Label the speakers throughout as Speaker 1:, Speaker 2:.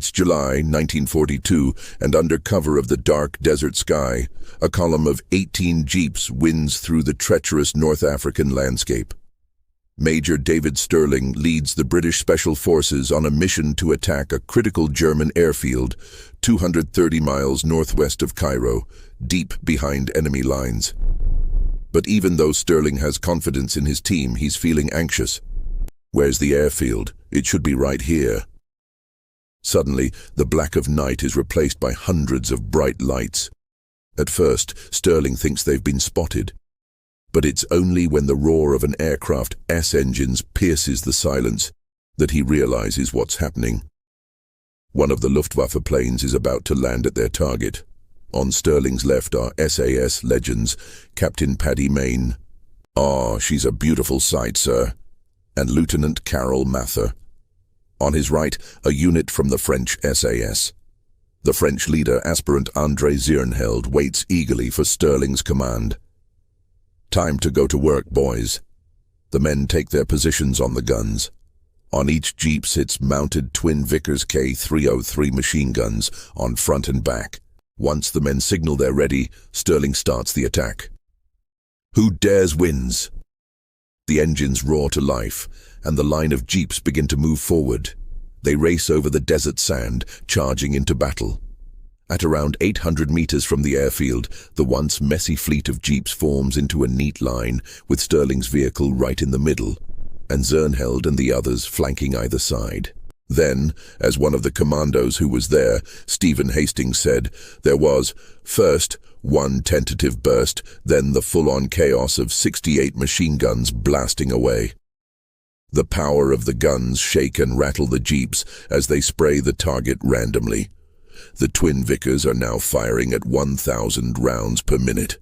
Speaker 1: It's July 1942, and under cover of the dark desert sky, a column of 18 jeeps winds through the treacherous North African landscape. Major David Sterling leads the British Special Forces on a mission to attack a critical German airfield 230 miles northwest of Cairo, deep behind enemy lines. But even though Sterling has confidence in his team, he's feeling anxious. Where's the airfield? It should be right here. Suddenly, the black of night is replaced by hundreds of bright lights. At first, Sterling thinks they've been spotted. But it's only when the roar of an aircraft's SAS engines pierces the silence that he realizes what's happening. One of the Luftwaffe planes is about to land at their target. On Sterling's left are SAS legends, Captain Paddy Mayne. "Ah, she's a beautiful sight, sir," and Lieutenant Carol Mather. On his right, a unit from the French SAS. The French leader, aspirant André Zirnheld, waits eagerly for Sterling's command. "Time to go to work, boys." The men take their positions on the guns. On each jeep sits mounted twin Vickers K303 machine guns on front and back. Once the men signal they're ready, Sterling starts the attack. Who dares wins. The engines roar to life, and the line of jeeps begin to move forward. They race over the desert sand, charging into battle. At around 800 meters from the airfield, the once messy fleet of jeeps forms into a neat line, with Sterling's vehicle right in the middle, and Zirnheld and the others flanking either side. Then, as one of the commandos who was there, Stephen Hastings said, there was, first, one tentative burst, then the full-on chaos of 68 machine guns blasting away. The power of the guns shake and rattle the jeeps as they spray the target randomly. The twin Vickers are now firing at 1,000 rounds per minute.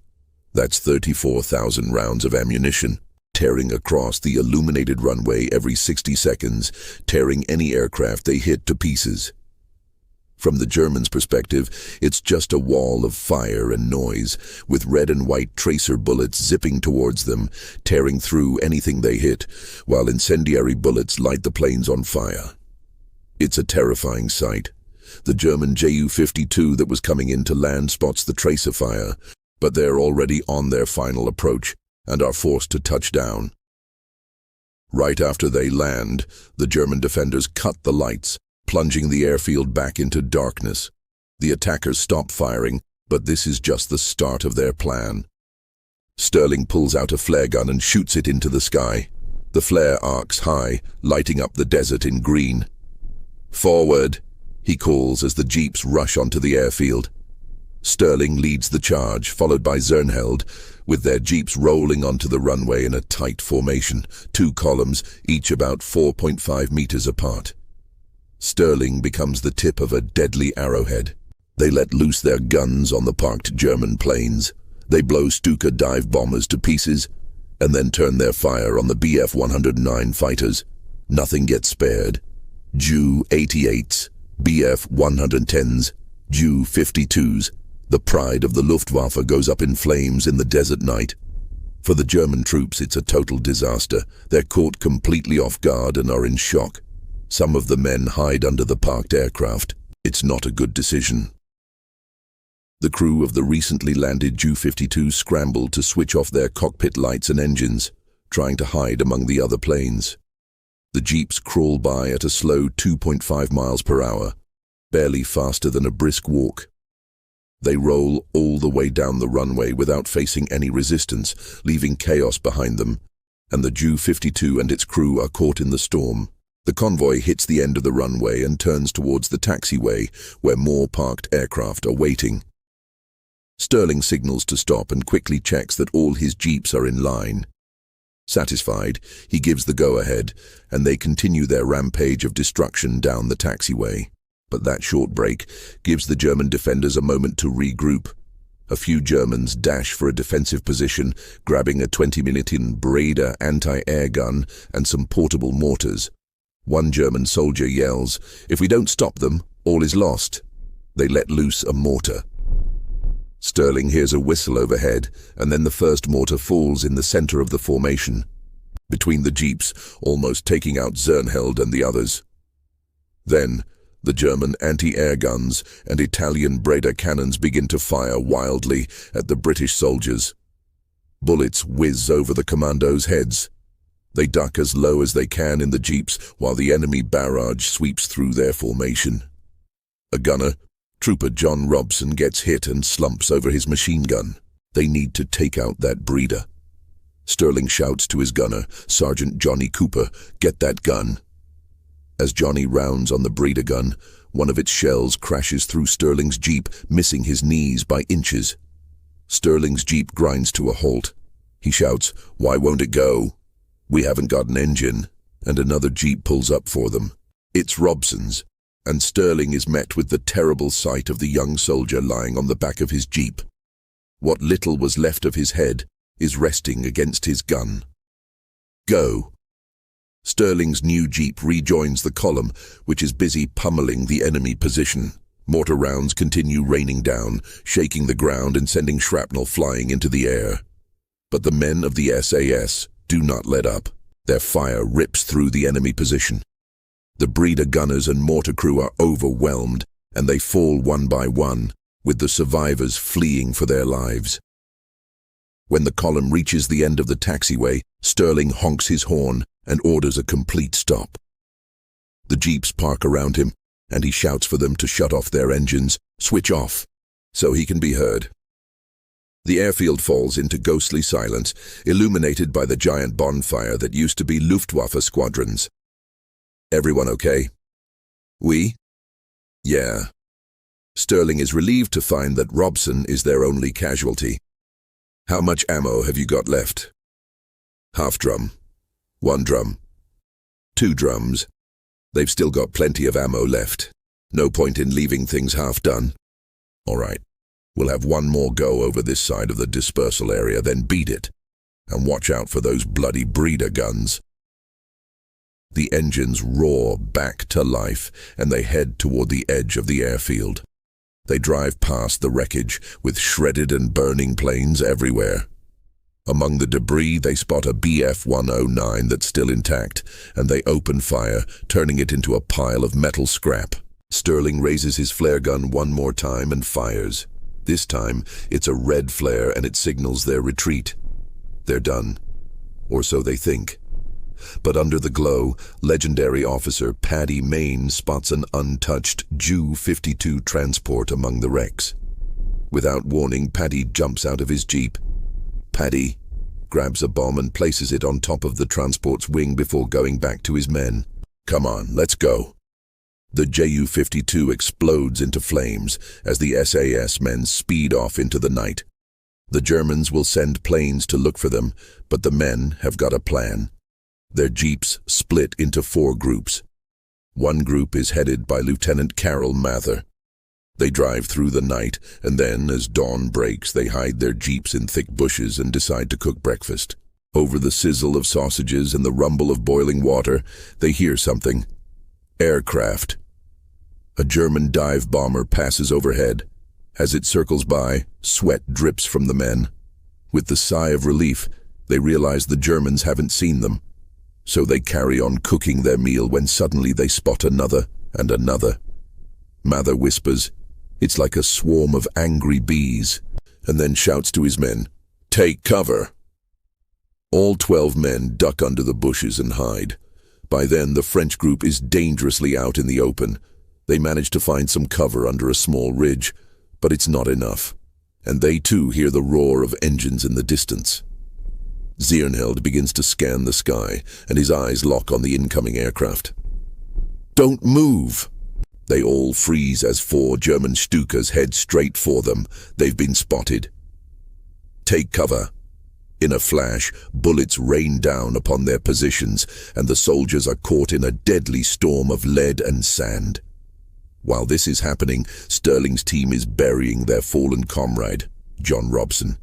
Speaker 1: That's 34,000 rounds of ammunition, tearing across the illuminated runway every 60 seconds, tearing any aircraft they hit to pieces. From the Germans' perspective, it's just a wall of fire and noise, with red and white tracer bullets zipping towards them, tearing through anything they hit, while incendiary bullets light the planes on fire. It's a terrifying sight. The German Ju-52 that was coming in to land spots the tracer fire, but they're already on their final approach and are forced to touch down. Right after they land, the German defenders cut the lights, plunging the airfield back into darkness. The attackers stop firing, but this is just the start of their plan. Sterling pulls out a flare gun and shoots it into the sky. The flare arcs high, lighting up the desert in green. "Forward," he calls as the jeeps rush onto the airfield. Sterling leads the charge, followed by Zirnheld, with their jeeps rolling onto the runway in a tight formation, 2 columns, each about 4.5 meters apart. Sterling becomes the tip of a deadly arrowhead. They let loose their guns on the parked German planes. They blow Stuka dive bombers to pieces, and then turn their fire on the Bf-109 fighters. Nothing gets spared. Ju-88s, Bf-110s, Ju-52s. The pride of the Luftwaffe goes up in flames in the desert night. For the German troops, it's a total disaster. They're caught completely off guard and are in shock. Some of the men hide under the parked aircraft. It's not a good decision. The crew of the recently landed Ju-52 scramble to switch off their cockpit lights and engines, trying to hide among the other planes. The jeeps crawl by at a slow 2.5 miles per hour, barely faster than a brisk walk. They roll all the way down the runway without facing any resistance, leaving chaos behind them, and the Ju-52 and its crew are caught in the storm. The convoy hits the end of the runway and turns towards the taxiway, where more parked aircraft are waiting. Sterling signals to stop and quickly checks that all his jeeps are in line. Satisfied, he gives the go-ahead, and they continue their rampage of destruction down the taxiway. But that short break gives the German defenders a moment to regroup. A few Germans dash for a defensive position, grabbing a 20-millimeter Breda anti-air gun and some portable mortars. One German soldier yells, "If we don't stop them, all is lost." They let loose a mortar. Sterling hears a whistle overhead, and then the first mortar falls in the center of the formation, between the jeeps, almost taking out Zirnheld and the others. Then, The German anti-air guns and Italian Breda cannons begin to fire wildly at the British soldiers. Bullets whiz over the commandos' heads. They duck as low as they can in the jeeps while the enemy barrage sweeps through their formation. A gunner, Trooper John Robson, gets hit and slumps over his machine gun. They need to take out that Breda. Sterling shouts to his gunner, Sergeant Johnny Cooper, "Get that gun." As Johnny rounds on the Breda gun, one of its shells crashes through Sterling's jeep, missing his knees by inches. Sterling's jeep grinds to a halt. He shouts, "Why won't it go? We haven't got an engine," and another jeep pulls up for them. It's Robson's, and Sterling is met with the terrible sight of the young soldier lying on the back of his jeep. What little was left of his head is resting against his gun. Go! Sterling's new jeep rejoins the column, which is busy pummeling the enemy position. Mortar rounds continue raining down, shaking the ground and sending shrapnel flying into the air. But the men of the SAS do not let up. Their fire rips through the enemy position. The Breda gunners and mortar crew are overwhelmed, and they fall one by one, with the survivors fleeing for their lives. When the column reaches the end of the taxiway, Sterling honks his horn and orders a complete stop. The jeeps park around him, and he shouts for them to shut off their engines, switch off, so he can be heard. The airfield falls into ghostly silence, illuminated by the giant bonfire that used to be Luftwaffe squadrons. Everyone okay? We? Yeah. Sterling is relieved to find that Robson is their only casualty. How much ammo have you got left? Half drum. 1 drum. 2 drums. They've still got plenty of ammo left. No point in leaving things half done. All right. We'll have one more go over this side of the dispersal area, then beat it. And watch out for those bloody Breda guns. The engines roar back to life, and they head toward the edge of the airfield. They drive past the wreckage, with shredded and burning planes everywhere. Among the debris, they spot a Bf-109 that's still intact, and they open fire, turning it into a pile of metal scrap. Sterling raises his flare gun one more time and fires. This time, it's a red flare and it signals their retreat. They're done. Or so they think. But under the glow, legendary officer Paddy Mayne spots an untouched Ju-52 transport among the wrecks. Without warning, Paddy jumps out of his jeep. Paddy grabs a bomb and places it on top of the transport's wing before going back to his men. "Come on, let's go." The Ju-52 explodes into flames as the SAS men speed off into the night. The Germans will send planes to look for them, but the men have got a plan. Their jeeps split into 4 groups. One group is headed by Lieutenant Carroll Mather. They drive through the night, and then, as dawn breaks, they hide their jeeps in thick bushes and decide to cook breakfast. Over the sizzle of sausages and the rumble of boiling water, they hear something. Aircraft. A German dive bomber passes overhead. As it circles by, sweat drips from the men. With the sigh of relief, they realize the Germans haven't seen them. So they carry on cooking their meal when suddenly they spot another and another. Mather whispers, "It's like a swarm of angry bees," and then shouts to his men, "Take cover." All 12 men duck under the bushes and hide. By then, the French group is dangerously out in the open. They manage to find some cover under a small ridge, but it's not enough. And they too hear the roar of engines in the distance. Zirnheld begins to scan the sky, and his eyes lock on the incoming aircraft. "Don't move!" They all freeze as 4 German Stukas head straight for them. They've been spotted. "Take cover." In a flash, bullets rain down upon their positions, and the soldiers are caught in a deadly storm of lead and sand. While this is happening, Sterling's team is burying their fallen comrade, John Robson.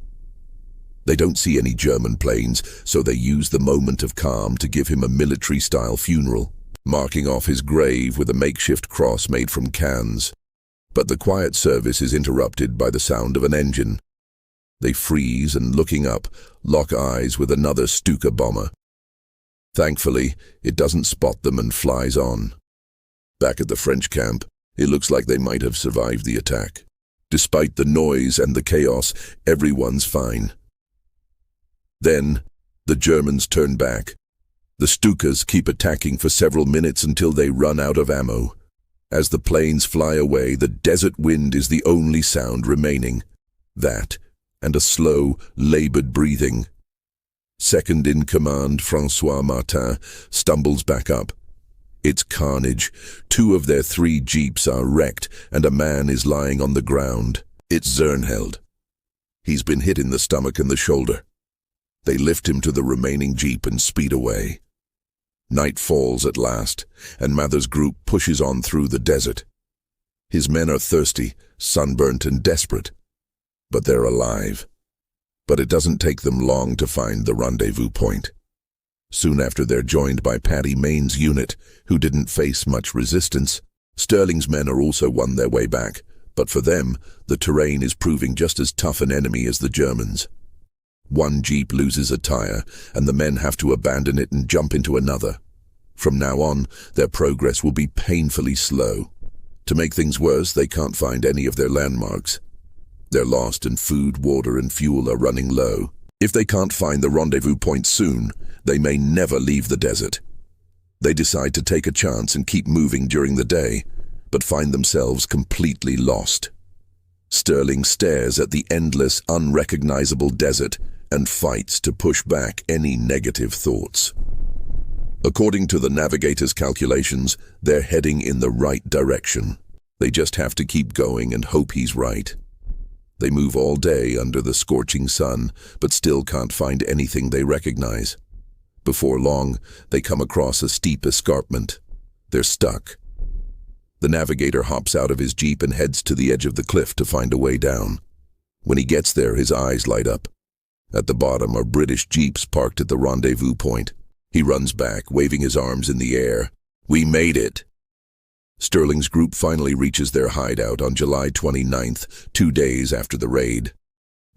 Speaker 1: They don't see any German planes, so they use the moment of calm to give him a military-style funeral, marking off his grave with a makeshift cross made from cans. But the quiet service is interrupted by the sound of an engine. They freeze and, looking up, lock eyes with another Stuka bomber. Thankfully, it doesn't spot them and flies on. Back at the French camp, it looks like they might have survived the attack. Despite the noise and the chaos, everyone's fine. Then, the Germans turn back. The Stukas keep attacking for several minutes until they run out of ammo. As the planes fly away, the desert wind is the only sound remaining. That, and a slow, labored breathing. Second in command, François Martin, stumbles back up. It's carnage. 2 of their 3 jeeps are wrecked, and a man is lying on the ground. It's Zernheld. He's been hit in the stomach and the shoulder. They lift him to the remaining jeep and speed away. Night falls at last, and Mather's group pushes on through the desert. His men are thirsty, sunburnt, and desperate. But they're alive. But it doesn't take them long to find the rendezvous point. Soon after, they're joined by Paddy Main's unit, who didn't face much resistance. Sterling's men are also won their way back, but for them, the terrain is proving just as tough an enemy as the Germans. 1 jeep loses a tire, and the men have to abandon it and jump into another. From now on, their progress will be painfully slow. To make things worse, they can't find any of their landmarks. They're lost, and food, water, and fuel are running low. If they can't find the rendezvous point soon, they may never leave the desert. They decide to take a chance and keep moving during the day, but find themselves completely lost. Sterling stares at the endless, unrecognizable desert and fights to push back any negative thoughts. According to the navigator's calculations, they're heading in the right direction. They just have to keep going and hope he's right. They move all day under the scorching sun, but still can't find anything they recognize. Before long, they come across a steep escarpment. They're stuck. The navigator hops out of his jeep and heads to the edge of the cliff to find a way down. When he gets there, his eyes light up. At the bottom are British jeeps parked at the rendezvous point. He runs back, waving his arms in the air. "We made it!" Sterling's group finally reaches their hideout on July 29th, 2 days after the raid.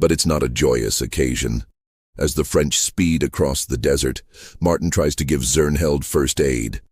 Speaker 1: But it's not a joyous occasion. As the French speed across the desert, Martin tries to give Zernheld first aid.